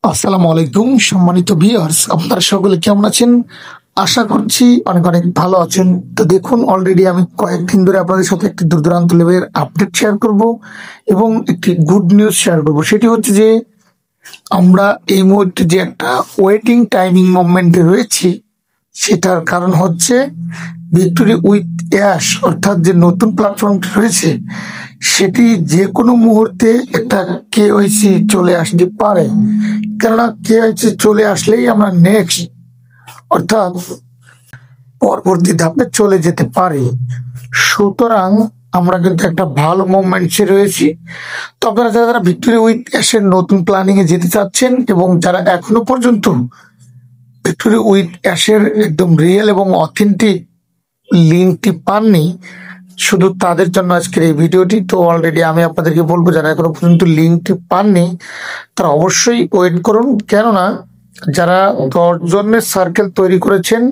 আসসালামু আলাইকুম সম্মানিত ভিউয়ার্স, আপনারা সকলে কেমন আছেন? আশা করছি অনেক অনেক ভালো আছেন। তো দেখুন, অলরেডি আমি কয়েকদিন ধরে আপনাদের সাথে একটি দূর দূরান্ত লেভেলের আপডেট শেয়ার করব এবং একটি গুড নিউজ শেয়ার করব। সেটি হচ্ছে যে আমরা এই মুহূর্তে যে একটা ওয়েটিং টাইমিং মুভমেন্টে রয়েছি, সেটার কারণ হচ্ছে ভিক্টোরি উইথ অ্যাশ, অর্থাৎ যে নতুন প্ল্যাটফর্মটি রয়েছে সেটি যে কোনো মুহূর্তে একটা কেওয়াইসি চলে আসতে পারে। কেননা কেওয়াইসি চলে আসলেই আমরা নেক্সট, অর্থাৎ পরবর্তী ধাপে চলে যেতে পারি। সুতরাং আমরা কিন্তু একটা ভালো মুভমেন্টসে রয়েছি। তো আপনারা যারা ভিক্টোরি উইথ অ্যাশের নতুন প্ল্যানিং এ যেতে চাচ্ছেন এবং যারা এখনো পর্যন্ত ভিক্টোরি উইথ অ্যাশের একদম রিয়েল এবং অথেন্টিক লিঙ্কটি পাননি, শুধু তাদের জন্য আজকের এই ভিডিওটি। তো অলরেডি আমি আপনাদেরকে বলবো, যারা এখনো পর্যন্ত লিঙ্কটি পাননি তারা অবশ্যই ওয়েট করুন। কেননা যারা 10 জনের সার্কেল তৈরি করেছেন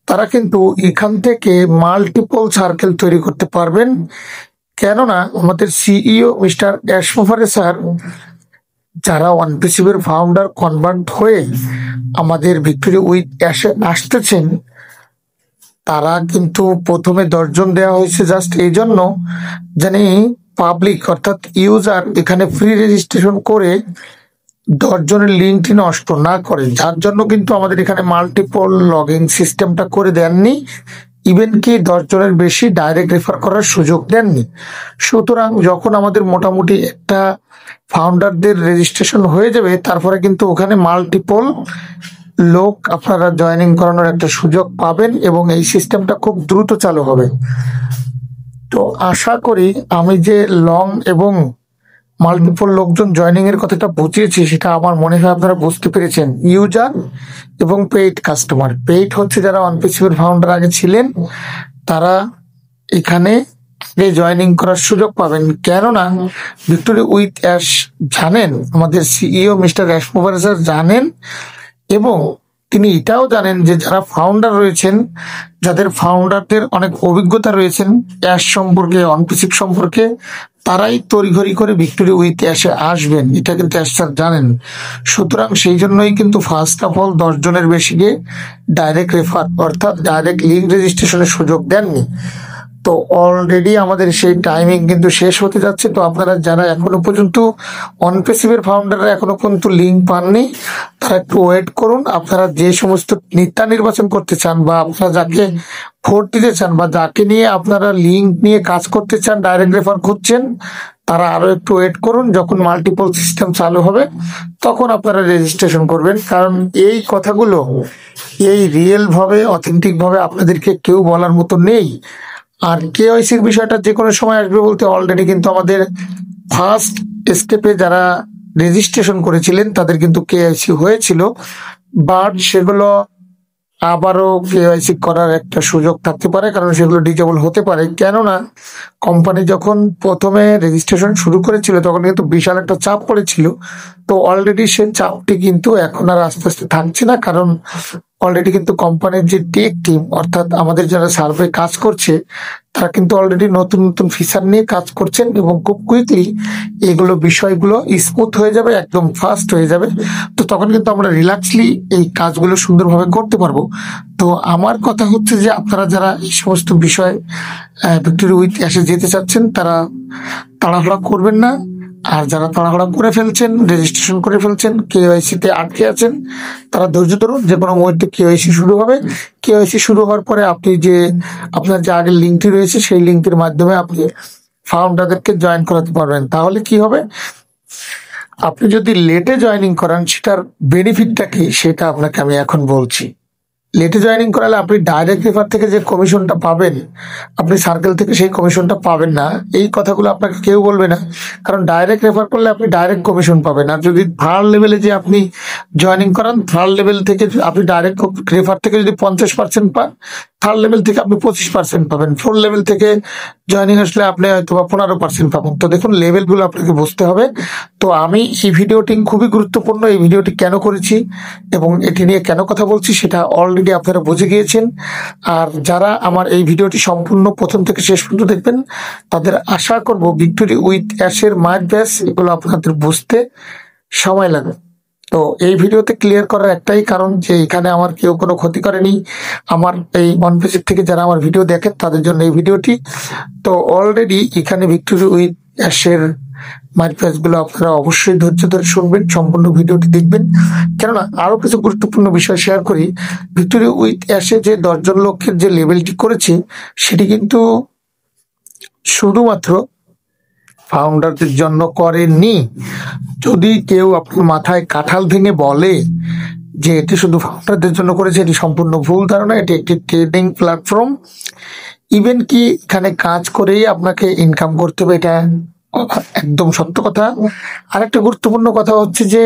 তারা কিন্তু এখান থেকে মাল্টিপল সার্কেল তৈরি করতে পারবেন। কেননা আমাদের সিইও মিস্টার অ্যাশ মোফারে স্যার, যারা ওয়ানপিসিবির ফাউন্ডার কনভার্ট হয়ে আমাদের ভিক্টোরি উইথ অ্যাশে আসতেছেন, তারা কিন্তু প্রথমে 10 জন দেওয়া হয়েছে জাস্ট এই জন্য জানি পাবলিক অর্থাৎ ইউজার এখানে ফ্রি রেজিস্ট্রেশন করে 10 জনের লিঙ্কটি নষ্ট না করে, যার জন্য কিন্তু আমাদের এখানে মাল্টিপল লগ ইন সিস্টেমটা করে দেননি। ইভেন কি 10 জনের বেশি ডাইরেক্ট রেফার করার সুযোগ দেননি। সুতরাং যখন আমাদের মোটামুটি একটা ফাউন্ডারদের রেজিস্ট্রেশন হয়ে যাবে, তারপরে কিন্তু ওখানে মাল্টিপল লোক আপনারা জয়েনিং করানোর একটা সুযোগ পাবেন এবং এই সিস্টেমটা খুব দ্রুত চালু হবে। তো আশা করি আমি যে লং এবং মাল্টিপল লোকজন জয়েনিং এর কথাটা বুঝিয়েছি, সেটা আমার মনে হয় আপনারা বুঝতে পেরেছেন। ইউজার এবং পেইড কাস্টমার। পেইড হচ্ছে যারা ওয়ানপিসিবির ফাউন্ডার আগে ছিলেন, তারা এখানে জয়েনিং করার সুযোগ পাবেন। কেননা ভিক্টোরি উইথ অ্যাশ জানেন, আমাদের সিইও মিস্টার অ্যাশ মোফারে স্যার জানেন এবং তিনি এটাও জানেন যে যারা ফাউন্ডার রয়েছেন, যাদের ফাউন্ডারদের অনেক অভিজ্ঞতা রয়েছেন অ্যাশ সম্পর্কে, অনপিসিভ সম্পর্কে, তারাই তড়িঘড়ি করে ভিক্টোরি উইথ অ্যাশে আসবেন, এটা কিন্তু অ্যাশ স্যার জানেন। সুতরাং সেই জন্যই কিন্তু ফার্স্ট অফ অল 10 জনের বেশিকে ডাইরেক্ট রেফার অর্থাৎ ডাইরেক্ট লিঙ্ক রেজিস্ট্রেশনের সুযোগ দেননি। তো অলরেডি আমাদের সেই টাইমিং কিন্তু শেষ হতে যাচ্ছে। তো আপনারা যারা এখনো পর্যন্ত অনপেসিভের ফাউন্ডাররা এখনো পর্যন্ত লিঙ্ক পাননি, তারা একটু ওয়েট করুন। আপনারা যে সমস্ত নেতা নির্বাচন করতে চান বা আপনারা যাকে ভোট দিতে চান বা যাকে নিয়ে আপনারা লিঙ্ক নিয়ে কাজ করতে চান, ডাইরেক্ট রেফার খুঁজছেন, তারা আরো একটু ওয়েট করুন। যখন মাল্টিপল সিস্টেম চালু হবে তখন আপনারা রেজিস্ট্রেশন করবেন। কারণ এই কথাগুলো এই রিয়েল ভাবে অথেন্টিক ভাবে আপনাদেরকে কেউ বলার মতো নেই। আর কেওয়াইসির বিষয়টা যে কোনো সময় আসবে বলতে অলরেডি কিন্তু আমাদের ফার্স্ট স্টেপে যারা রেজিস্ট্রেশন করেছিলেন তাদের কিন্তু কেওয়াইসি হয়েছিল, বাট সেগুলো আবারও কেওয়াইসি করার একটা সুযোগ থাকতে পারে, কারণ সেগুলো ডিজেবল হতে পারে। কেননা কোম্পানি যখন প্রথমে রেজিস্ট্রেশন শুরু করেছিল তখন কিন্তু বিশাল একটা চাপ পড়েছিল। তো অলরেডি সে চাপটি কিন্তু এখন আর আস্তে আস্তে থাকছে না, কারণ অলরেডি কিন্তু কোম্পানির যে টেক টিম অর্থাৎ আমাদের যারা সার্ভে কাজ করছে, তারা কিন্তু অলরেডি নতুন নতুন ফিচার নিয়ে কাজ করছেন এবং খুব কুইকলি এগুলো বিষয়গুলো স্মুথ হয়ে যাবে, একদম ফাস্ট হয়ে যাবে। তো তখন কিন্তু আমরা রিল্যাক্সলি এই কাজগুলো সুন্দরভাবে করতে পারবো। তো আমার কথা হচ্ছে যে আপনারা যারা এই সমস্ত বিষয় ভিক্টোরি উইথ অ্যাশে যেতে চাচ্ছেন, তারা তাড়াহুড়া করবেন না। আর যারা তাড়াহুড়া করে ফেলছেন, রেজিস্ট্রেশন করে ফেলছেন, কেওয়াইসি তে আটকে আছেন, তারা ধৈর্য ধরুন। যে কোনো মুহূর্তে কেওয়াইসি শুরু হবে। কেওয়াইসি শুরু হওয়ার পরে আপনি যে আপনার যে আগের লিঙ্কটি রয়েছে সেই লিঙ্কের মাধ্যমে আপনি ফাউন্ডারদেরকে জয়েন করাতে পারবেন। তাহলে কি হবে, আপনি যদি লেটে জয়েনিং করান সেটার বেনিফিটটা কি সেটা আপনাকে আমি এখন বলছি। লেটে জয়েনিং করালে আপনি ডাইরেক্ট রেফার থেকে যে কমিশনটা পাবেন, আপনি সার্কেল থেকে সেই কমিশনটা পাবেন না। এই কথাগুলো আপনাকে কেউ বলবে না, কারণ ডাইরেক্ট রেফার করলে আপনি ডাইরেক্ট কমিশন পাবেন। আর যদি থার্ড লেভেলে যে আপনি জয়েনিং করান, থার্ড লেভেল থেকে আপনি ডাইরেক্ট রেফার থেকে যদি 50% পান, থার্ড লেভেল থেকে আপনি 25% পাবেন। ফোর্থ লেভেল থেকে জয়েনিং আসলে আপনি হয়তো বা 15% পাবেন। তো দেখুন, লেভেলগুলো আপনাকে বুঝতে হবে। তো আমি এই ভিডিওটি খুবই গুরুত্বপূর্ণ, এই ভিডিওটি কেন করেছি এবং এটি নিয়ে কেন কথা বলছি সেটা অলরেডি আপনারা বুঝে গিয়েছেন। আর যারা আমার এই ভিডিওটি সম্পূর্ণ প্রথম থেকে শেষ পর্যন্ত দেখবেন, তাদের আশা করব ভিক্টোরি উইথ অ্যাশের মাইট ব্যাস এগুলো আপনাদের বুঝতে সময় লাগে। তো এই ভিডিওতে ক্লিয়ার করার একটাই কারণ যে এখানে আমার কেউ কোনো ক্ষতি করেনি। আমার এই অনপেসিভ থেকে যারা আমার ভিডিও দেখেন তাদের জন্য এই ভিডিওটি। তো অলরেডি এখানে ভিক্টোরি উইথ অ্যাশের মাইন্ড গুলো আপনারা অবশ্যই ধৈর্য ধরে শুনবেন, সম্পূর্ণ ভিডিওটি দেখবেন, কেননা আরো কিছু গুরুত্বপূর্ণ বিষয় শেয়ার করি। ভিক্টোরি উইথ অ্যাশে যে 10 জন লক্ষ্যের যে লেভেলটি করেছে সেটি কিন্তু শুধুমাত্র ফাউন্ডারদের জন্য করেননি। যদি কেউ আপনার মাথায় কাঁঠাল ভেঙে বলে যে এটি শুধু ফাউন্ডারদের জন্য করেছে, এটি সম্পূর্ণ ভুল ধারণা। এটি একটি ট্রেডিং প্ল্যাটফর্ম। ইভেন কি এখানে কাজ করেই আপনাকে ইনকাম করতে হবে, এটা একদম সত্য কথা। আরেকটা গুরুত্বপূর্ণ কথা হচ্ছে যে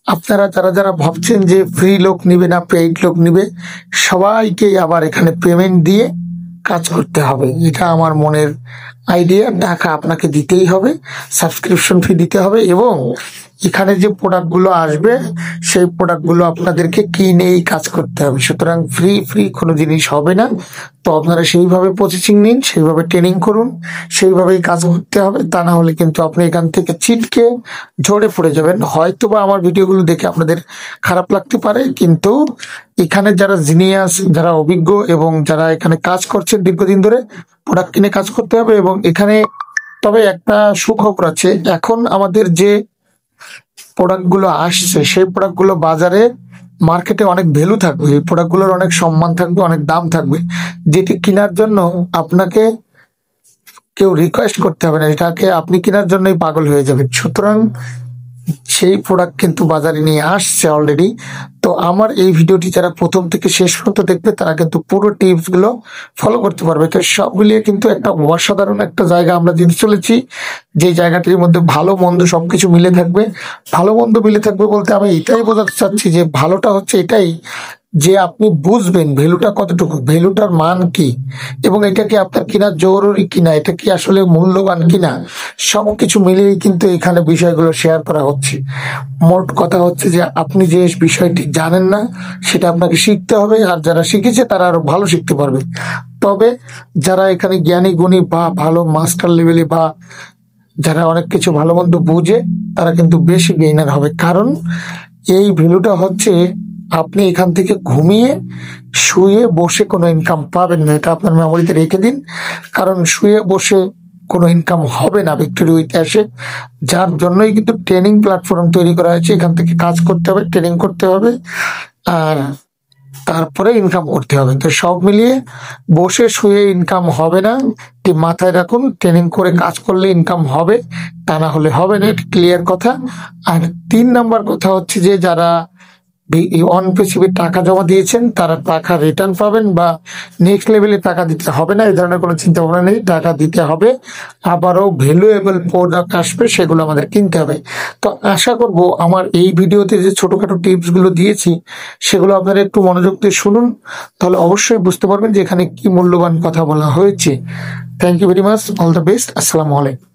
আপনারা যারা যারা ভাবছেন যে ফ্রি লোক নিবে না পেইড লোক নিবে, সবাইকে আবার এখানে পেমেন্ট দিয়ে কাজ করতে হবে। এটা আমার মনের আইডিয়া। টাকা আপনাকে দিতেই হবে, সাবস্ক্রিপশন ফি দিতে হবে, এবং এখানে যে প্রোডাক্টগুলো আসবে সেই প্রোডাক্টগুলো আপনাদেরকে কিনেই কাজ করতে হবে। সুতরাং ফ্রি কোনো জিনিস হবে না। তো আপনারা সেইভাবে প্রসেসিং নিন, সেইভাবে ট্রেনিং করুন, সেইভাবেই কাজ করতে হবে। তা না হলে কিন্তু আপনি এখান থেকে ছিটকে ঝরে পড়ে যাবেন। হয়তো বা আমার ভিডিওগুলো দেখে আপনাদের খারাপ লাগতে পারে, কিন্তু এখানে যারা জিনিয়াস, যারা অভিজ্ঞ এবং যারা এখানে কাজ করছেন দীর্ঘদিন ধরে, প্রোডাক্ট কিনে কাজ করতে হবে। এবং এখানে তবে একটা সুখবর আছে, এখন আমাদের যে প্রোডাক্টগুলো আসছে সেই প্রোডাক্টগুলো বাজারে মার্কেটে অনেক ভ্যালু থাকবে, এই প্রোডাক্টগুলোর অনেক সম্মান থাকবে, অনেক দাম থাকবে, যেটি কেনার জন্য আপনাকে কেউ রিকোয়েস্ট করতে হবে না, এটাকে আপনি কেনার জন্যই পাগল হয়ে যাবেন। সুতরাং সেই প্রোডাক্ট কিন্তু বাজারে নিয়ে আসছে অলরেডি। তো আমার এই ভিডিওটি যারা প্রথম থেকে শেষ পর্যন্ত দেখবে তারা কিন্তু পুরো টিপস গুলো ফলো করতে পারবে। তো সব মিলিয়ে কিন্তু একটা অসাধারণ একটা জায়গা আমরা যেতে চলেছি, যে জায়গাটির মধ্যে ভালো মন্দ সবকিছু মিলে থাকবে। ভালো মন্দ মিলে থাকবে বলতে আমি এটাই বোঝাতে চাচ্ছি যে ভালোটা হচ্ছে এটাই যে আপনি বুঝবেন ভ্যালুটা কতটুকু, ভ্যালুটার মান কি, এবং এটা কি আপনার কিনা জরুরি কিনা, এটা কি আসলে মূল্যবান কিনা, সবকিছু মিলিয়ে কিন্তু এখানে বিষয়গুলো শেয়ার করা হচ্ছে। মোট কথা হচ্ছে যে আপনি যে বিষয়টি জানেন না সেটা আপনাকে শিখতে হবে, আর যারা শিখেছে তারা আরো ভালো শিখতে পারবে। তবে যারা এখানে জ্ঞানী গুণী বা ভালো মাস্টার লেভেলে বা যারা অনেক কিছু ভালো মন্দ বুঝে তারা কিন্তু বেশি গেইনার হবে। কারণ এই ভ্যালুটা হচ্ছে আপনি এখান থেকে ঘুমিয়ে শুয়ে বসে কোনো ইনকাম পাবেন না, এটা আপনার মেমোরিতে রেখে দিন। কারণ শুয়ে বসে কোনো ইনকাম হবে না ভিক্টোরি উইথ অ্যাশে, যার জন্যই কিন্তু ট্রেনিং প্ল্যাটফর্ম তৈরি করা হয়েছে। এখান থেকে কাজ করতে হবে, ট্রেনিং করতে হবে, আর তারপরে ইনকাম করতে হবে। তো সব মিলিয়ে বসে শুয়ে ইনকাম হবে না, মাথায় রাখুন। ট্রেনিং করে কাজ করলে ইনকাম হবে, তা না হলে হবে না, এটা ক্লিয়ার কথা। আর 3 নাম্বার কথা হচ্ছে যে যারা অনপেসিভে টাকা জমা দিয়েছেন তারা টাকা রিটার্ন পাবেন, বা নেক্সট লেভেলে টাকা দিতে হবে না, এই ধরনের কোনো চিন্তা ভাবনা নেই। টাকা দিতে হবে, আবারও ভ্যালুয়েবল প্রোডাক্ট আসবে, সেগুলো আমাদের কিনতে হবে। তো আশা করব আমার এই ভিডিওতে যে ছোটখাটো টিপস গুলো দিয়েছি সেগুলো আপনারা একটু মনোযোগ দিয়ে শুনুন, তাহলে অবশ্যই বুঝতে পারবেন যে এখানে কি মূল্যবান কথা বলা হয়েছে। Thank you very much, all the best, আসসালামু আলাইকুম।